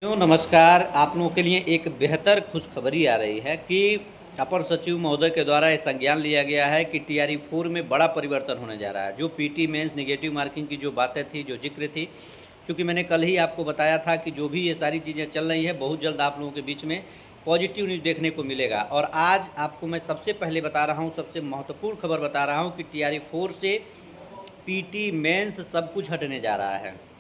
नमस्कार। आप लोगों के लिए एक बेहतर खुशखबरी आ रही है कि अपर सचिव महोदय के द्वारा यह संज्ञान लिया गया है कि टीआरई 4 में बड़ा परिवर्तन होने जा रहा है। जो पीटी मेंस नेगेटिव मार्किंग की जो बातें थी, जो जिक्र थी, क्योंकि मैंने कल ही आपको बताया था कि जो भी ये सारी चीज़ें चल रही है, बहुत जल्द आप लोगों के बीच में पॉजिटिव न्यूज़ देखने को मिलेगा। और आज आपको मैं सबसे पहले बता रहा हूँ, सबसे महत्वपूर्ण खबर बता रहा हूँ कि टीआरई 4 से पीटी मेंस सब कुछ हटने जा रहा है।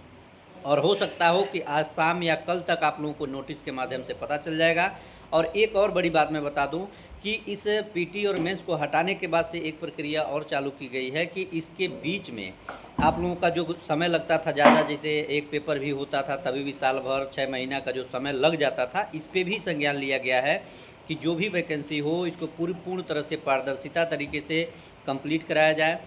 और हो सकता हो कि आज शाम या कल तक आप लोगों को नोटिस के माध्यम से पता चल जाएगा। और एक और बड़ी बात मैं बता दूं कि इस पीटी और मेंस को हटाने के बाद से एक प्रक्रिया और चालू की गई है कि इसके बीच में आप लोगों का जो समय लगता था ज़्यादा, जैसे एक पेपर भी होता था तभी भी साल भर 6 महीना का जो समय लग जाता था, इस पर भी संज्ञान लिया गया है कि जो भी वैकेंसी हो इसको पूर्ण तरह से पारदर्शिता तरीके से कंप्लीट कराया जाए।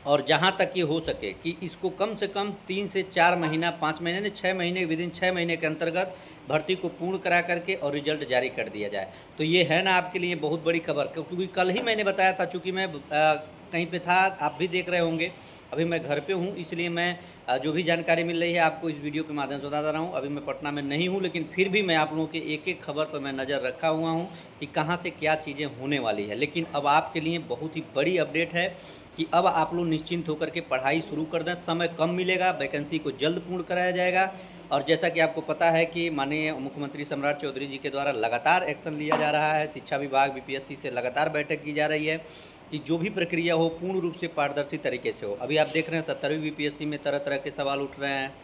और जहाँ तक ये हो सके कि इसको कम से कम 3 से 4 महीना, 5 महीने नहीं, 6 महीने, विदिन 6 महीने के अंतर्गत भर्ती को पूर्ण करा करके और रिजल्ट जारी कर दिया जाए। तो ये है ना आपके लिए बहुत बड़ी खबर, क्योंकि कल ही मैंने बताया था, चूँकि मैं कहीं पे था, आप भी देख रहे होंगे। अभी मैं घर पे हूँ, इसलिए मैं जो भी जानकारी मिल रही है आपको इस वीडियो के माध्यम से बता रहा हूँ। अभी मैं पटना में नहीं हूँ, लेकिन फिर भी मैं आप लोगों के एक एक खबर पर मैं नज़र रखा हुआ हूँ कि कहाँ से क्या चीज़ें होने वाली है। लेकिन अब आपके लिए बहुत ही बड़ी अपडेट है कि अब आप लोग निश्चिंत होकर के पढ़ाई शुरू कर दें। समय कम मिलेगा, वैकेंसी को जल्द पूर्ण कराया जाएगा। और जैसा कि आपको पता है कि माननीय मुख्यमंत्री सम्राट चौधरी जी के द्वारा लगातार एक्शन लिया जा रहा है। शिक्षा विभाग बीपीएससी से लगातार बैठक की जा रही है कि जो भी प्रक्रिया हो पूर्ण रूप से पारदर्शी तरीके से हो। अभी आप देख रहे हैं 17वीं बीपीएससी में तरह तरह के सवाल उठ रहे हैं।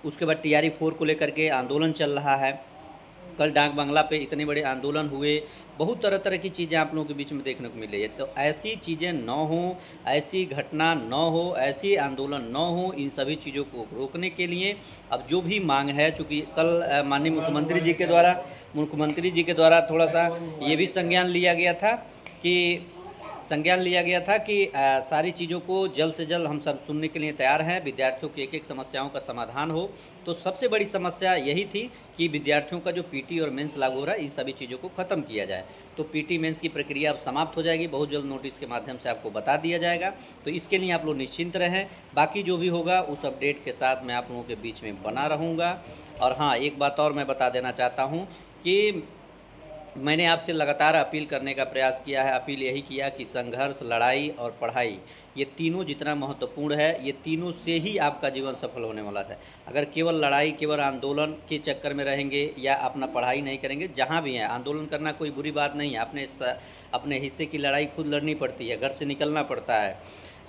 उसके बाद टीआरई 4 को लेकर के आंदोलन चल रहा है। कल डाक बंगला पे इतने बड़े आंदोलन हुए, बहुत तरह तरह की चीज़ें आप लोगों के बीच में देखने को मिल रही है। तो ऐसी चीज़ें न हो, ऐसी घटना न हो, ऐसी आंदोलन न हो, इन सभी चीज़ों को रोकने के लिए अब जो भी मांग है, चूँकि कल माननीय मुख्यमंत्री जी के द्वारा थोड़ा सा ये भी संज्ञान लिया गया था कि सारी चीज़ों को जल्द से जल्द हम सब सुनने के लिए तैयार हैं। विद्यार्थियों की एक एक समस्याओं का समाधान हो। तो सबसे बड़ी समस्या यही थी कि विद्यार्थियों का जो पीटी और मेंस लागू हो रहा है, इन सभी चीज़ों को ख़त्म किया जाए। तो पीटी मेंस की प्रक्रिया अब समाप्त हो जाएगी, बहुत जल्द नोटिस के माध्यम से आपको बता दिया जाएगा। तो इसके लिए आप लोग निश्चिंत रहें। बाकी जो भी होगा उस अपडेट के साथ मैं आप लोगों के बीच में बना रहूँगा। और हाँ, एक बात और मैं बता देना चाहता हूँ कि मैंने आपसे लगातार अपील करने का प्रयास किया है। अपील यही किया कि संघर्ष, लड़ाई और पढ़ाई, ये तीनों जितना महत्वपूर्ण है, ये तीनों से ही आपका जीवन सफल होने वाला है। अगर केवल लड़ाई, केवल आंदोलन के चक्कर में रहेंगे या अपना पढ़ाई नहीं करेंगे, जहाँ भी हैं आंदोलन करना कोई बुरी बात नहीं है। अपने हिस्से की लड़ाई खुद लड़नी पड़ती है, घर से निकलना पड़ता है।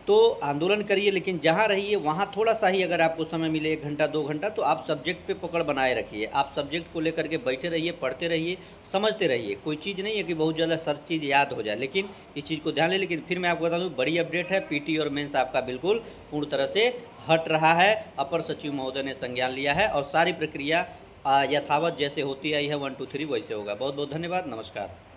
तो आंदोलन करिए, लेकिन जहाँ रहिए वहाँ थोड़ा सा ही अगर आपको समय मिले, 1 घंटा 2 घंटा, तो आप सब्जेक्ट पे पकड़ बनाए रखिए। आप सब्जेक्ट को लेकर के बैठे रहिए, पढ़ते रहिए, समझते रहिए। कोई चीज़ नहीं है कि बहुत ज़्यादा सब चीज़ याद हो जाए, लेकिन इस चीज़ को ध्यान लें। लेकिन फिर मैं आपको बता दूँ, बड़ी अपडेट है, पीटी और मेंस आपका बिल्कुल पूर्ण तरह से हट रहा है। अपर सचिव महोदय ने संज्ञान लिया है और सारी प्रक्रिया यथावत जैसे होती आई है 1 2 3 वैसे होगा। बहुत बहुत धन्यवाद। नमस्कार।